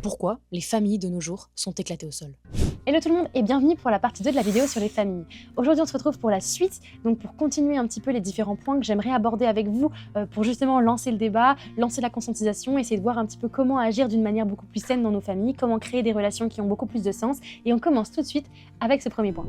pourquoi les familles de nos jours sont éclatées au sol. Hello tout le monde et bienvenue pour la partie 2 de la vidéo sur les familles. Aujourd'hui on se retrouve pour la suite, donc pour continuer un petit peu les différents points que j'aimerais aborder avec vous pour justement lancer le débat, lancer la conscientisation, essayer de voir un petit peu comment agir d'une manière beaucoup plus saine dans nos familles, comment créer des relations qui ont beaucoup plus de sens, et on commence tout de suite avec ce premier point.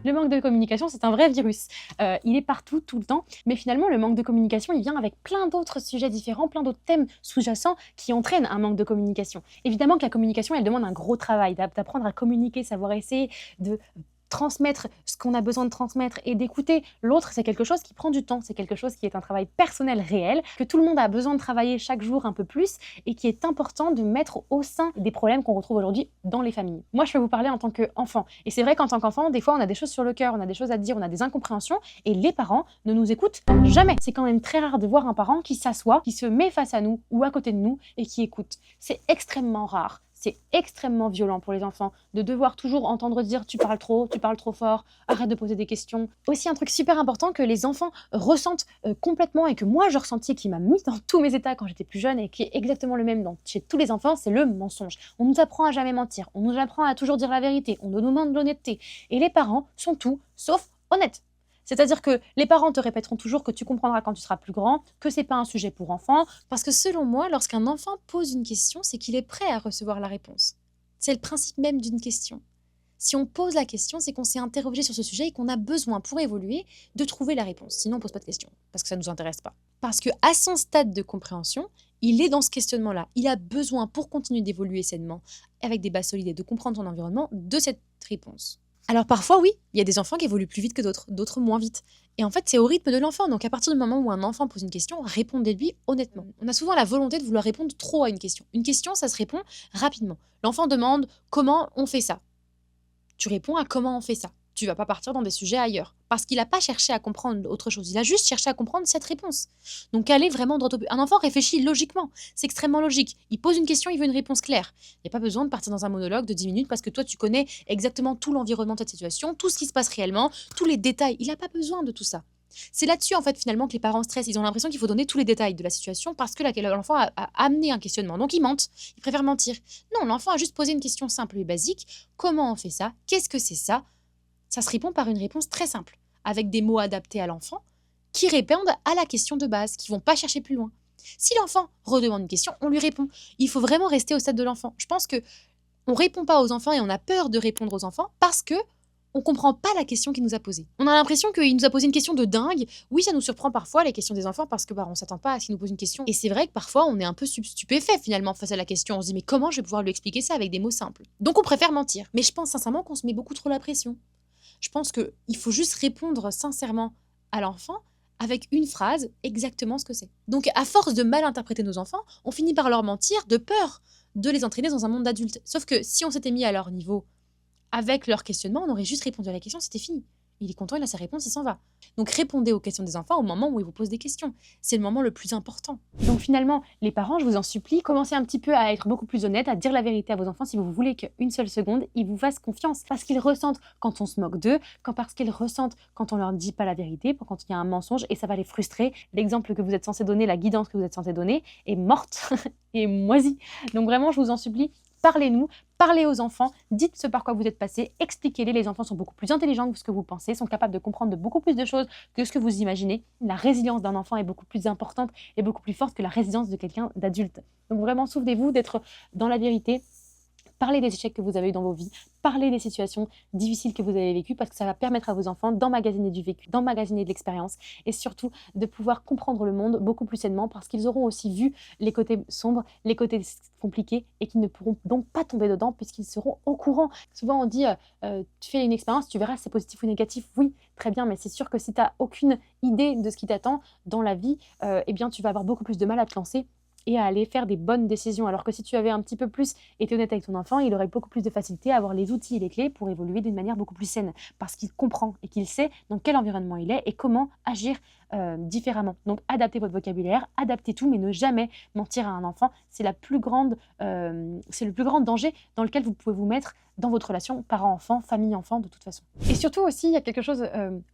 Le manque de communication, c'est un vrai virus. Il est partout, tout le temps. Mais finalement, le manque de communication, il vient avec plein d'autres sujets différents, plein d'autres thèmes sous-jacents qui entraînent un manque de communication. Évidemment que la communication, elle demande un gros travail, d'apprendre à communiquer, savoir essayer de transmettre ce qu'on a besoin de transmettre et d'écouter l'autre, c'est quelque chose qui prend du temps, c'est quelque chose qui est un travail personnel réel, que tout le monde a besoin de travailler chaque jour un peu plus et qui est important de mettre au sein des problèmes qu'on retrouve aujourd'hui dans les familles. Moi, je vais vous parler en tant qu'enfant. Et c'est vrai qu'en tant qu'enfant, des fois, on a des choses sur le cœur, on a des choses à dire, on a des incompréhensions et les parents ne nous écoutent jamais. C'est quand même très rare de voir un parent qui s'assoit, qui se met face à nous ou à côté de nous et qui écoute. C'est extrêmement rare. C'est extrêmement violent pour les enfants de devoir toujours entendre dire tu parles trop fort, arrête de poser des questions. Aussi un truc super important que les enfants ressentent complètement et que moi je ressentis, qui m'a mis dans tous mes états quand j'étais plus jeune et qui est exactement le même chez tous les enfants, c'est le mensonge. On nous apprend à jamais mentir, on nous apprend à toujours dire la vérité, on nous demande de l'honnêteté. Et les parents sont tout sauf honnêtes. C'est-à-dire que les parents te répéteront toujours que tu comprendras quand tu seras plus grand, que c'est pas un sujet pour enfants, parce que selon moi, lorsqu'un enfant pose une question, c'est qu'il est prêt à recevoir la réponse. C'est le principe même d'une question. Si on pose la question, c'est qu'on s'est interrogé sur ce sujet et qu'on a besoin, pour évoluer, de trouver la réponse. Sinon, on pose pas de question, parce que ça ne nous intéresse pas. Parce qu'à son stade de compréhension, il est dans ce questionnement-là. Il a besoin, pour continuer d'évoluer sainement, avec des bases solides et de comprendre son environnement, de cette réponse. Alors parfois, oui, il y a des enfants qui évoluent plus vite que d'autres, d'autres moins vite. Et en fait, c'est au rythme de l'enfant. Donc à partir du moment où un enfant pose une question, répondez-lui honnêtement. On a souvent la volonté de vouloir répondre trop à une question. Une question, ça se répond rapidement. L'enfant demande comment on fait ça. Tu réponds à comment on fait ça. Tu vas pas partir dans des sujets ailleurs. Parce qu'il n'a pas cherché à comprendre autre chose. Il a juste cherché à comprendre cette réponse. Donc aller vraiment droit au but. Un enfant réfléchit logiquement. C'est extrêmement logique. Il pose une question, il veut une réponse claire. Il n'y a pas besoin de partir dans un monologue de 10 minutes parce que toi, tu connais exactement tout l'environnement de cette situation, tout ce qui se passe réellement, tous les détails. Il n'a pas besoin de tout ça. C'est là-dessus, en fait, finalement, que les parents stressent. Ils ont l'impression qu'il faut donner tous les détails de la situation parce que l'enfant a amené un questionnement. Donc, ils mentent. Ils préfèrent mentir. Non, l'enfant a juste posé une question simple et basique. Comment on fait ça? Qu'est-ce que c'est ça? Ça se répond par une réponse très simple, avec des mots adaptés à l'enfant, qui répondent à la question de base, qui ne vont pas chercher plus loin. Si l'enfant redemande une question, on lui répond. Il faut vraiment rester au stade de l'enfant. Je pense qu'on ne répond pas aux enfants et on a peur de répondre aux enfants parce que on ne comprend pas la question qu'il nous a posée. On a l'impression qu'il nous a posé une question de dingue. Oui, ça nous surprend parfois, les questions des enfants, parce que on ne s'attend pas à ce qu'il nous pose une question. Et c'est vrai que parfois, on est un peu stupéfait finalement face à la question. On se dit, mais comment je vais pouvoir lui expliquer ça avec des mots simples? Donc on préfère mentir. Mais je pense sincèrement qu'on se met beaucoup trop la pression. Je pense qu'il faut juste répondre sincèrement à l'enfant avec une phrase exactement ce que c'est. Donc, à force de mal interpréter nos enfants, on finit par leur mentir de peur de les entraîner dans un monde d'adultes. Sauf que si on s'était mis à leur niveau avec leur questionnement, on aurait juste répondu à la question, c'était fini. Il est content, il a sa réponse, il s'en va. Donc répondez aux questions des enfants au moment où ils vous posent des questions. C'est le moment le plus important. Donc finalement, les parents, je vous en supplie, commencez un petit peu à être beaucoup plus honnête, à dire la vérité à vos enfants si vous voulez qu'une seule seconde, ils vous fassent confiance. Parce qu'ils ressentent quand on se moque d'eux, parce qu'ils ressentent quand on leur dit pas la vérité, quand il y a un mensonge, et ça va les frustrer. L'exemple que vous êtes censé donner, la guidance que vous êtes censé donner est morte et moisie. Donc vraiment, je vous en supplie, parlez-nous, parlez aux enfants, dites ce par quoi vous êtes passé, expliquez-les. Les enfants sont beaucoup plus intelligents que ce que vous pensez, sont capables de comprendre de beaucoup plus de choses que ce que vous imaginez. La résilience d'un enfant est beaucoup plus importante et beaucoup plus forte que la résilience de quelqu'un d'adulte. Donc vraiment, souvenez-vous d'être dans la vérité. Parlez des échecs que vous avez eu dans vos vies, parlez des situations difficiles que vous avez vécues parce que ça va permettre à vos enfants d'emmagasiner du vécu, d'emmagasiner de l'expérience et surtout de pouvoir comprendre le monde beaucoup plus sainement parce qu'ils auront aussi vu les côtés sombres, les côtés compliqués et qu'ils ne pourront donc pas tomber dedans puisqu'ils seront au courant. Souvent on dit tu fais une expérience, tu verras si c'est positif ou négatif. Oui, très bien, mais c'est sûr que si tu n'as aucune idée de ce qui t'attend dans la vie, eh bien tu vas avoir beaucoup plus de mal à te lancer et à aller faire des bonnes décisions. Alors que si tu avais un petit peu plus été honnête avec ton enfant, il aurait beaucoup plus de facilité à avoir les outils et les clés pour évoluer d'une manière beaucoup plus saine. Parce qu'il comprend et qu'il sait dans quel environnement il est et comment agir différemment. Donc adaptez votre vocabulaire, adaptez tout, mais ne jamais mentir à un enfant. C'est le plus grand danger dans lequel vous pouvez vous mettre dans votre relation parent-enfant, famille-enfant de toute façon. Et surtout aussi, il y a quelque chose,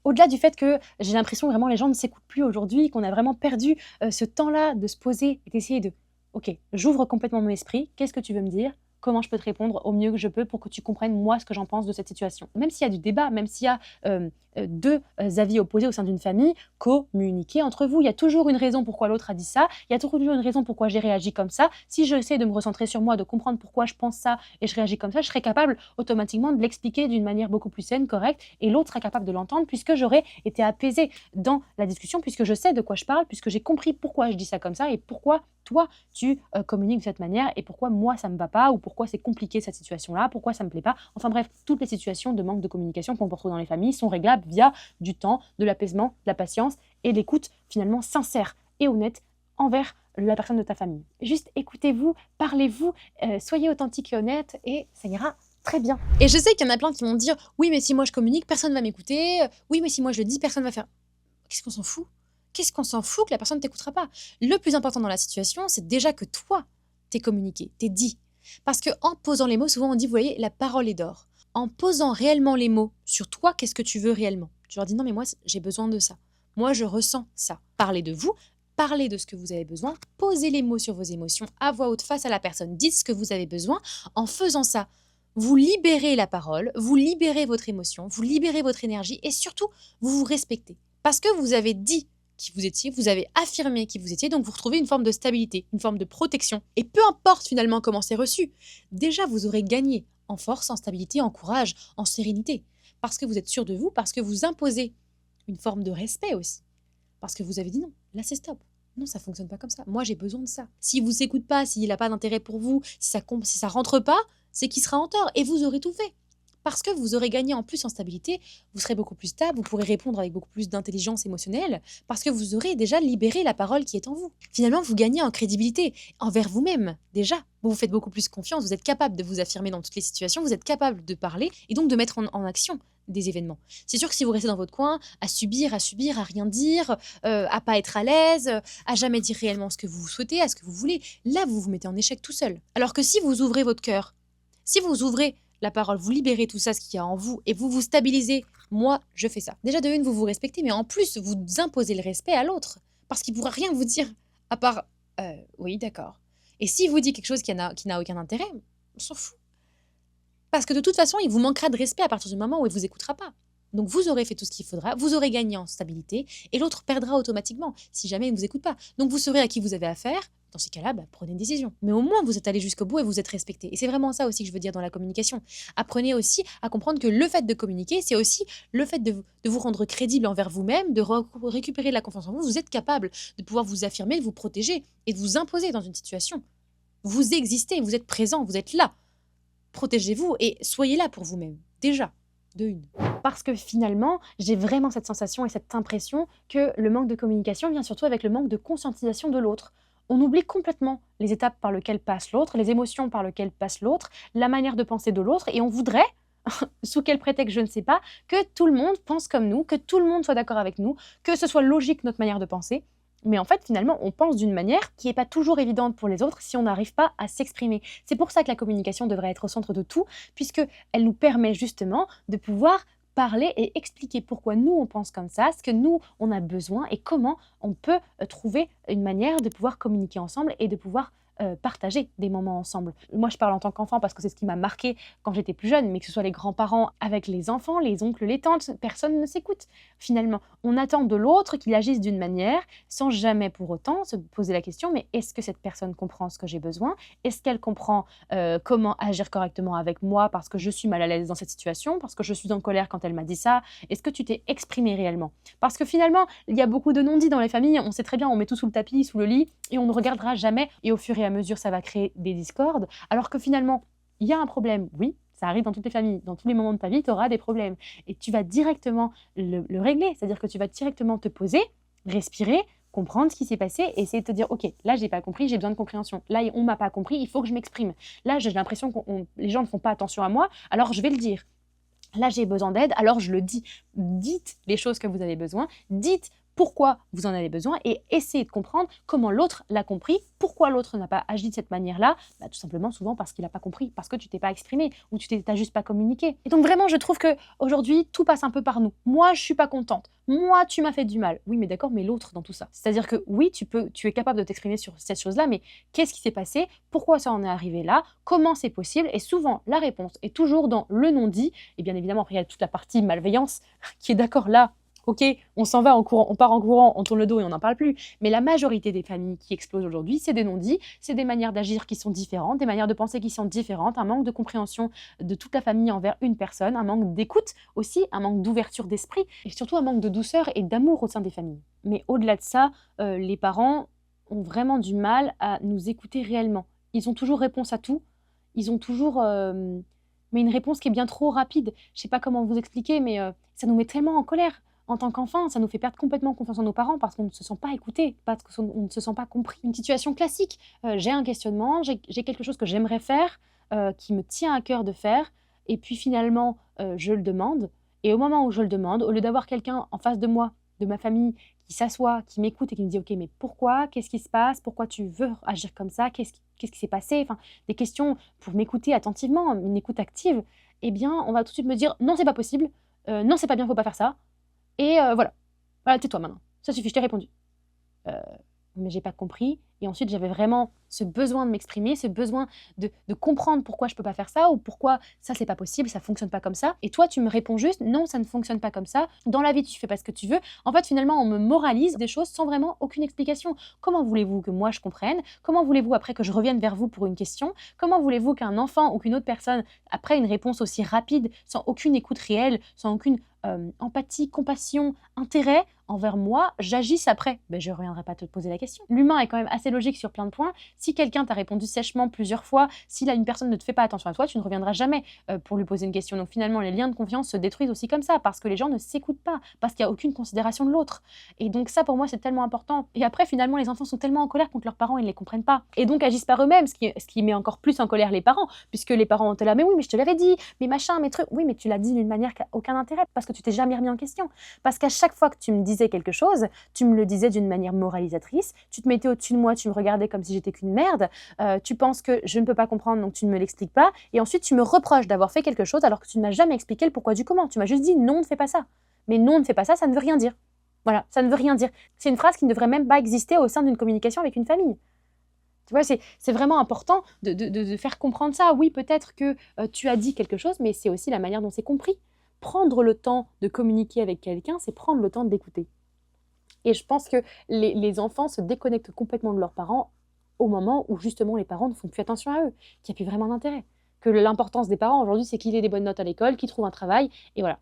au-delà du fait que j'ai l'impression vraiment les gens ne s'écoutent plus aujourd'hui, qu'on a vraiment perdu ce temps-là de se poser et d'essayer de OK, j'ouvre complètement mon esprit. Qu'est-ce que tu veux me dire? Comment je peux te répondre au mieux que je peux pour que tu comprennes moi ce que j'en pense de cette situation? Même s'il y a du débat, même s'il y a deux avis opposés au sein d'une famille, communiquez entre vous. Il y a toujours une raison pourquoi l'autre a dit ça. Il y a toujours une raison pourquoi j'ai réagi comme ça. Si j'essaie de me recentrer sur moi, de comprendre pourquoi je pense ça et je réagis comme ça, je serai capable automatiquement de l'expliquer d'une manière beaucoup plus saine, correcte, et l'autre sera capable de l'entendre puisque j'aurai été apaisée dans la discussion, puisque je sais de quoi je parle, puisque j'ai compris pourquoi je dis ça comme ça et pourquoi toi, tu communiques de cette manière et pourquoi moi, ça ne me va pas ou pourquoi c'est compliqué cette situation-là, pourquoi ça ne me plaît pas. Enfin bref, toutes les situations de manque de communication qu'on peut retrouver dans les familles sont réglables via du temps, de l'apaisement, de la patience et l'écoute finalement sincère et honnête envers la personne de ta famille. Juste écoutez-vous, parlez-vous, soyez authentique et honnête et ça ira très bien. Et je sais qu'il y en a plein qui vont dire « Oui, mais si moi je communique, personne ne va m'écouter. Oui, mais si moi je le dis, personne ne va faire... » Qu'est-ce qu'on s'en fout? Qu'est-ce qu'on s'en fout que la personne ne t'écoutera pas? Le plus important dans la situation, c'est déjà que toi, t'es communiqué, t'es dit. Parce qu'en posant les mots, souvent on dit, vous voyez, la parole est d'or. En posant réellement les mots sur toi, qu'est-ce que tu veux réellement? Tu leur dis, non mais moi, j'ai besoin de ça. Moi, je ressens ça. Parlez de vous, parlez de ce que vous avez besoin, posez les mots sur vos émotions à voix haute face à la personne, dites ce que vous avez besoin. En faisant ça, vous libérez la parole, vous libérez votre émotion, vous libérez votre énergie et surtout, vous vous respectez. Parce que vous avez dit qui vous étiez, vous avez affirmé qui vous étiez, donc vous retrouvez une forme de stabilité, une forme de protection. Et peu importe finalement comment c'est reçu, déjà vous aurez gagné en force, en stabilité, en courage, en sérénité. Parce que vous êtes sûr de vous, parce que vous imposez une forme de respect aussi. Parce que vous avez dit non, là c'est stop. Non, ça fonctionne pas comme ça. Moi j'ai besoin de ça. S'il vous écoute pas, s'il n'a pas d'intérêt pour vous, si ça rentre pas, c'est qu'il sera en tort et vous aurez tout fait. Parce que vous aurez gagné en plus en stabilité, vous serez beaucoup plus stable, vous pourrez répondre avec beaucoup plus d'intelligence émotionnelle, parce que vous aurez déjà libéré la parole qui est en vous. Finalement, vous gagnez en crédibilité envers vous-même, déjà. Vous vous faites beaucoup plus confiance, vous êtes capable de vous affirmer dans toutes les situations, vous êtes capable de parler et donc de mettre en action des événements. C'est sûr que si vous restez dans votre coin, à subir, à rien dire, à pas être à l'aise, à jamais dire réellement ce que vous souhaitez, à ce que vous voulez, là, vous vous mettez en échec tout seul. Alors que si vous ouvrez votre cœur, si vous ouvrez la parole, vous libérez tout ça, ce qu'il y a en vous, et vous vous stabilisez. Moi, je fais ça. Déjà, de une, vous vous respectez, mais en plus, vous imposez le respect à l'autre. Parce qu'il ne pourra rien vous dire, à part oui, d'accord. Et s'il vous dit quelque chose qui n'a aucun intérêt, on s'en fout. Parce que de toute façon, il vous manquera de respect à partir du moment où il ne vous écoutera pas. Donc, vous aurez fait tout ce qu'il faudra, vous aurez gagné en stabilité, et l'autre perdra automatiquement, si jamais il ne vous écoute pas. Donc, vous saurez à qui vous avez affaire. Dans ces cas-là, prenez une décision. Mais au moins, vous êtes allé jusqu'au bout et vous êtes respecté. Et c'est vraiment ça aussi que je veux dire dans la communication. Apprenez aussi à comprendre que le fait de communiquer, c'est aussi le fait de vous rendre crédible envers vous-même, de récupérer de la confiance en vous. Vous êtes capable de pouvoir vous affirmer, de vous protéger et de vous imposer dans une situation. Vous existez, vous êtes présent, vous êtes là. Protégez-vous et soyez là pour vous-même. Déjà, de une. Parce que finalement, j'ai vraiment cette sensation et cette impression que le manque de communication vient surtout avec le manque de conscientisation de l'autre. On oublie complètement les étapes par lesquelles passe l'autre, les émotions par lesquelles passe l'autre, la manière de penser de l'autre, et on voudrait, sous quel prétexte je ne sais pas, que tout le monde pense comme nous, que tout le monde soit d'accord avec nous, que ce soit logique notre manière de penser. Mais en fait, finalement, on pense d'une manière qui n'est pas toujours évidente pour les autres si on n'arrive pas à s'exprimer. C'est pour ça que la communication devrait être au centre de tout, puisqu'elle nous permet justement de pouvoir parler et expliquer pourquoi nous on pense comme ça, ce que nous on a besoin et comment on peut trouver une manière de pouvoir communiquer ensemble et de pouvoir partager des moments ensemble. Moi je parle en tant qu'enfant parce que c'est ce qui m'a marqué quand j'étais plus jeune, mais que ce soit les grands-parents avec les enfants, les oncles, les tantes, personne ne s'écoute. Finalement, on attend de l'autre qu'il agisse d'une manière sans jamais pour autant se poser la question, mais est-ce que cette personne comprend ce que j'ai besoin? Est-ce qu'elle comprend comment agir correctement avec moi parce que je suis mal à l'aise dans cette situation, parce que je suis en colère quand elle m'a dit ça? Est-ce que tu t'es exprimé réellement? Parce que finalement, il y a beaucoup de non-dits dans les familles, on sait très bien, on met tout sous le tapis, sous le lit, et on ne regardera jamais, et au fur et à mesure, ça va créer des discordes, alors que finalement, il y a un problème, oui, ça arrive dans toutes les familles, dans tous les moments de ta vie, tu auras des problèmes, et tu vas directement le régler, c'est-à-dire que tu vas directement te poser, respirer, comprendre ce qui s'est passé et essayer de te dire, ok, là j'ai pas compris, j'ai besoin de compréhension, là on m'a pas compris, il faut que je m'exprime, là j'ai l'impression que les gens ne font pas attention à moi, alors je vais le dire. Là, j'ai besoin d'aide, alors je le dis. Dites les choses que vous avez besoin, dites pourquoi vous en avez besoin et essayer de comprendre comment l'autre l'a compris, pourquoi l'autre n'a pas agi de cette manière-là. Tout simplement, souvent parce qu'il n'a pas compris, parce que tu t'es pas exprimé ou tu t'as juste pas communiqué. Et donc vraiment, je trouve que aujourd'hui, tout passe un peu par nous. Moi, je suis pas contente. Moi, tu m'as fait du mal. Oui, mais d'accord, mais l'autre dans tout ça. C'est-à-dire que oui, tu es capable de t'exprimer sur cette chose-là, mais qu'est-ce qui s'est passé? Pourquoi ça en est arrivé là? Comment c'est possible? Et souvent, la réponse est toujours dans le non-dit. Et bien évidemment, après, il y a toute la partie malveillance qui est d'accord là. Ok, on s'en va en courant, on part en courant, on tourne le dos et on n'en parle plus. Mais la majorité des familles qui explosent aujourd'hui, c'est des non-dits, c'est des manières d'agir qui sont différentes, des manières de penser qui sont différentes, un manque de compréhension de toute la famille envers une personne, un manque d'écoute aussi, un manque d'ouverture d'esprit et surtout un manque de douceur et d'amour au sein des familles. Mais au-delà de ça, les parents ont vraiment du mal à nous écouter réellement. Ils ont toujours réponse à tout, ils ont toujours mais une réponse qui est bien trop rapide. Je ne sais pas comment vous expliquer, mais ça nous met tellement en colère. En tant qu'enfant, ça nous fait perdre complètement confiance en nos parents parce qu'on ne se sent pas écouté, parce qu'on ne se sent pas compris. Une situation classique, j'ai un questionnement, j'ai quelque chose que j'aimerais faire, qui me tient à cœur de faire, et puis finalement, je le demande. Et au moment où je le demande, au lieu d'avoir quelqu'un en face de moi, de ma famille, qui s'assoit, qui m'écoute et qui me dit ok, mais pourquoi? Qu'est-ce qui se passe? Pourquoi tu veux agir comme ça? Qu'est-ce qui s'est passé? Enfin, des questions pour m'écouter attentivement, une écoute active. Eh bien, on va tout de suite me dire non, c'est pas possible, non, c'est pas bien, faut pas faire ça. Et voilà. Voilà, tais-toi maintenant. Ça suffit, je t'ai répondu. Euh, mais j'ai pas compris. Et ensuite, j'avais vraiment ce besoin de m'exprimer, ce besoin de comprendre pourquoi je peux pas faire ça ou pourquoi ça, c'est pas possible, ça fonctionne pas comme ça. Et toi, tu me réponds juste, non, ça ne fonctionne pas comme ça. Dans la vie, tu fais pas ce que tu veux. En fait, finalement, on me moralise des choses sans vraiment aucune explication. Comment voulez-vous que moi je comprenne? Comment voulez-vous après que je revienne vers vous pour une question? Comment voulez-vous qu'un enfant ou qu'une autre personne, après une réponse aussi rapide, sans aucune écoute réelle, sans aucune empathie, compassion, intérêt envers moi, j'agisse après? Je ne reviendrai pas te poser la question. L'humain est quand même assez logique sur plein de points. Si quelqu'un t'a répondu sèchement plusieurs fois, si là une personne ne te fait pas attention à toi, tu ne reviendras jamais pour lui poser une question. Donc finalement, les liens de confiance se détruisent aussi comme ça, parce que les gens ne s'écoutent pas, parce qu'il n'y a aucune considération de l'autre. Et donc ça, pour moi, c'est tellement important. Et après, finalement, les enfants sont tellement en colère contre leurs parents, ils ne les comprennent pas. Et donc agissent par eux-mêmes, ce qui met encore plus en colère les parents, puisque les parents ont été là, mais oui, mais je te l'avais dit, mais machin, mais truc. Oui, mais tu l'as dit d'une manière qui n'a aucun intérêt, parce que tu t'es jamais remis en question. Parce qu'à chaque fois que tu me disais quelque chose, tu me le disais d'une manière moralisatrice, tu te mettais au-dessus de moi, tu me regardais comme si j'étais qu'une merde, tu penses que je ne peux pas comprendre, donc tu ne me l'expliques pas, et ensuite tu me reproches d'avoir fait quelque chose alors que tu ne m'as jamais expliqué le pourquoi du comment. Tu m'as juste dit non, ne fais pas ça. Mais non, ne fais pas ça, ça ne veut rien dire. Voilà, ça ne veut rien dire. C'est une phrase qui ne devrait même pas exister au sein d'une communication avec une famille. Tu vois, c'est vraiment important de faire comprendre ça. Oui, peut-être que tu as dit quelque chose, mais c'est aussi la manière dont c'est compris. Prendre le temps de communiquer avec quelqu'un, c'est prendre le temps d'écouter. Et je pense que les enfants se déconnectent complètement de leurs parents au moment où justement les parents ne font plus attention à eux, qu'il n'y a plus vraiment d'intérêt. Que l'importance des parents aujourd'hui, c'est qu'il ait des bonnes notes à l'école, qu'il trouve un travail, et voilà.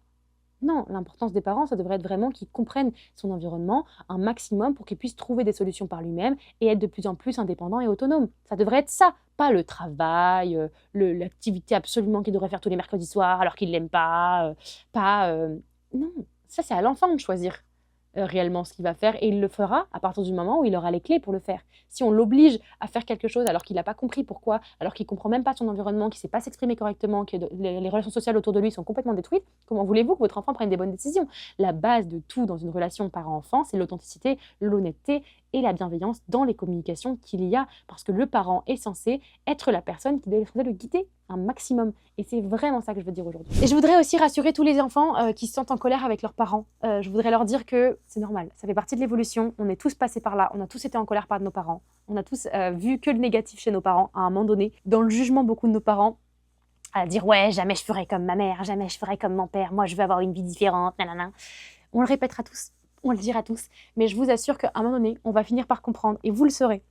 Non, l'importance des parents, ça devrait être vraiment qu'ils comprennent son environnement un maximum pour qu'ils puissent trouver des solutions par lui-même et être de plus en plus indépendants et autonomes. Ça devrait être ça, pas le travail, l'activité absolument qu'il devrait faire tous les mercredis soirs alors qu'il ne l'aime pas, Non, ça c'est à l'enfant de choisir réellement ce qu'il va faire et il le fera à partir du moment où il aura les clés pour le faire. Si on l'oblige à faire quelque chose alors qu'il n'a pas compris pourquoi, alors qu'il ne comprend même pas son environnement, qu'il ne sait pas s'exprimer correctement, que les relations sociales autour de lui sont complètement détruites, comment voulez-vous que votre enfant prenne des bonnes décisions? La base de tout dans une relation parent-enfant, c'est l'authenticité, l'honnêteté et la bienveillance dans les communications qu'il y a, parce que le parent est censé être la personne qui doit le guider un maximum. Et c'est vraiment ça que je veux dire aujourd'hui. Et je voudrais aussi rassurer tous les enfants qui se sentent en colère avec leurs parents. Je voudrais leur dire que c'est normal, ça fait partie de l'évolution, on est tous passés par là, on a tous été en colère par nos parents, on a tous vu que le négatif chez nos parents à un moment donné. Dans le jugement beaucoup de nos parents, à dire ouais, jamais je ferai comme ma mère, jamais je ferai comme mon père, moi je veux avoir une vie différente, nanana. On le répétera tous, on le dira tous, mais je vous assure qu'à un moment donné, on va finir par comprendre, et vous le saurez,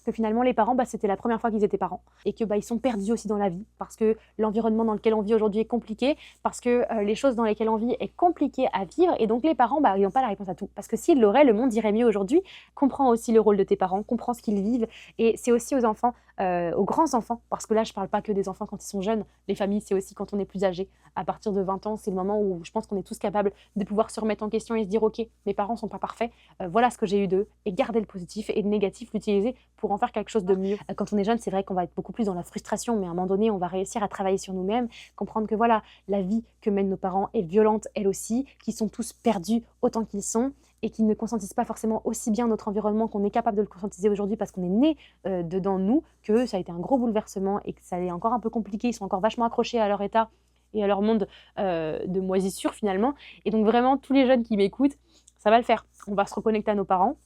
que finalement les parents, c'était la première fois qu'ils étaient parents et que ils sont perdus aussi dans la vie parce que l'environnement dans lequel on vit aujourd'hui est compliqué, parce que les choses dans lesquelles on vit est compliqué à vivre et donc les parents, ils n'ont pas la réponse à tout. Parce que s'ils l'auraient, le monde irait mieux aujourd'hui. Comprends aussi le rôle de tes parents, comprends ce qu'ils vivent et c'est aussi aux enfants, aux grands enfants, parce que là je parle pas que des enfants quand ils sont jeunes, les familles c'est aussi quand on est plus âgé. À partir de 20 ans, c'est le moment où je pense qu'on est tous capables de pouvoir se remettre en question et se dire ok, mes parents sont pas parfaits, voilà ce que j'ai eu d'eux et garder le positif et le négatif, l'utiliser pour en faire quelque chose de mieux. Quand on est jeune, c'est vrai qu'on va être beaucoup plus dans la frustration, mais à un moment donné, on va réussir à travailler sur nous-mêmes, comprendre que voilà, la vie que mènent nos parents est violente elle aussi, qu'ils sont tous perdus autant qu'ils sont et qui ne conscientisent pas forcément aussi bien notre environnement qu'on est capable de le conscientiser aujourd'hui parce qu'on est né dedans nous, que ça a été un gros bouleversement et que ça est encore un peu compliqué, ils sont encore vachement accrochés à leur état et à leur monde de moisissure finalement. Et donc vraiment, tous les jeunes qui m'écoutent, ça va le faire. On va se reconnecter à nos parents,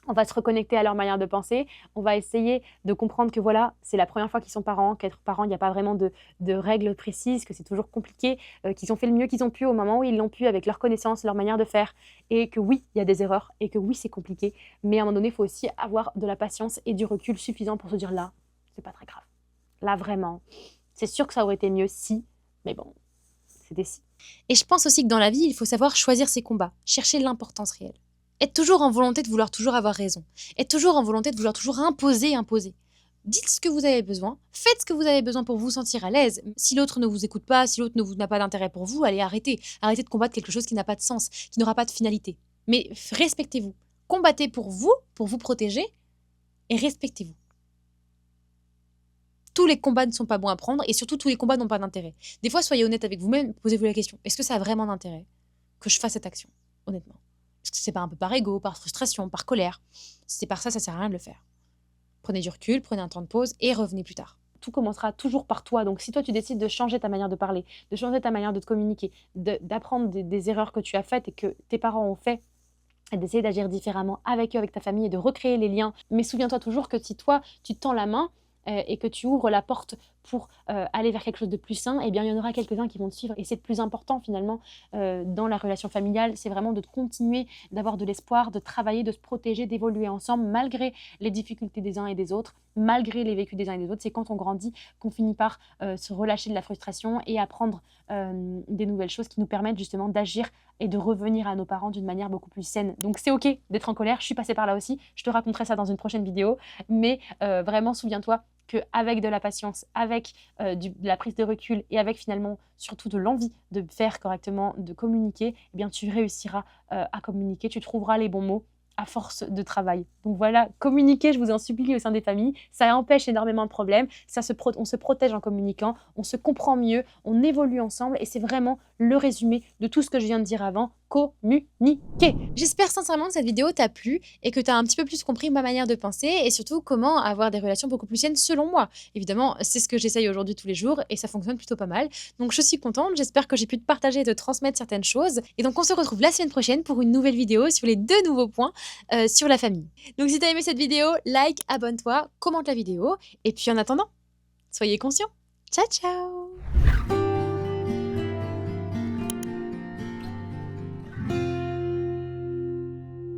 on va se reconnecter à leur manière de penser, on va essayer de comprendre que voilà, c'est la première fois qu'ils sont parents, qu'être parent, il n'y a pas vraiment de règles précises, que c'est toujours compliqué, qu'ils ont fait le mieux qu'ils ont pu au moment où ils l'ont pu avec leurs connaissances, leur manière de faire, et que oui, il y a des erreurs, et que oui, c'est compliqué, mais à un moment donné, il faut aussi avoir de la patience et du recul suffisant pour se dire là, c'est pas très grave. Là, vraiment, c'est sûr que ça aurait été mieux si, mais bon, c'était si. Et je pense aussi que dans la vie, il faut savoir choisir ses combats, chercher l'importance réelle. Être toujours en volonté de vouloir toujours avoir raison. Être toujours en volonté de vouloir toujours imposer. Dites ce que vous avez besoin, faites ce que vous avez besoin pour vous sentir à l'aise. Si l'autre ne vous écoute pas, si l'autre n'a pas d'intérêt pour vous, allez arrêtez. Arrêtez de combattre quelque chose qui n'a pas de sens, qui n'aura pas de finalité. Mais respectez-vous. Combattez pour vous protéger, et respectez-vous. Tous les combats ne sont pas bons à prendre, et surtout tous les combats n'ont pas d'intérêt. Des fois, soyez honnête avec vous-même, posez-vous la question, est-ce que ça a vraiment d'intérêt que je fasse cette action, honnêtement? Est-ce que c'est pas un peu par ego, par frustration, par colère? Si c'est par ça sert à rien de le faire. Prenez du recul, prenez un temps de pause et revenez plus tard. Tout commencera toujours par toi. Donc, si toi, tu décides de changer ta manière de parler, de changer ta manière de te communiquer, d'apprendre des erreurs que tu as faites et que tes parents ont fait, et d'essayer d'agir différemment avec eux, avec ta famille et de recréer les liens. Mais souviens-toi toujours que si toi, tu tends la main et que tu ouvres la porte pour aller vers quelque chose de plus sain, eh bien, il y en aura quelques-uns qui vont te suivre. Et c'est le plus important, finalement, dans la relation familiale, c'est vraiment de continuer d'avoir de l'espoir, de travailler, de se protéger, d'évoluer ensemble, malgré les difficultés des uns et des autres, malgré les vécus des uns et des autres. C'est quand on grandit qu'on finit par se relâcher de la frustration et apprendre des nouvelles choses qui nous permettent justement d'agir et de revenir à nos parents d'une manière beaucoup plus saine. Donc c'est ok d'être en colère, je suis passée par là aussi, je te raconterai ça dans une prochaine vidéo, mais vraiment souviens-toi qu'avec de la patience, avec de la prise de recul et avec finalement surtout de l'envie de faire correctement, de communiquer, eh bien tu réussiras à communiquer, tu trouveras les bons mots à force de travail. Donc voilà, communiquer, je vous en supplie, au sein des familles, ça empêche énormément de problèmes, on se protège en communiquant, on se comprend mieux, on évolue ensemble et c'est vraiment le résumé de tout ce que je viens de dire avant, communiquer. J'espère sincèrement que cette vidéo t'a plu et que tu as un petit peu plus compris ma manière de penser et surtout comment avoir des relations beaucoup plus saines selon moi. Évidemment, c'est ce que j'essaye aujourd'hui tous les jours et ça fonctionne plutôt pas mal. Donc je suis contente, j'espère que j'ai pu te partager et te transmettre certaines choses. Et donc on se retrouve la semaine prochaine pour une nouvelle vidéo sur les 2 nouveaux points sur la famille. Donc si t'as aimé cette vidéo, like, abonne-toi, commente la vidéo et puis en attendant, soyez conscients. Ciao ciao!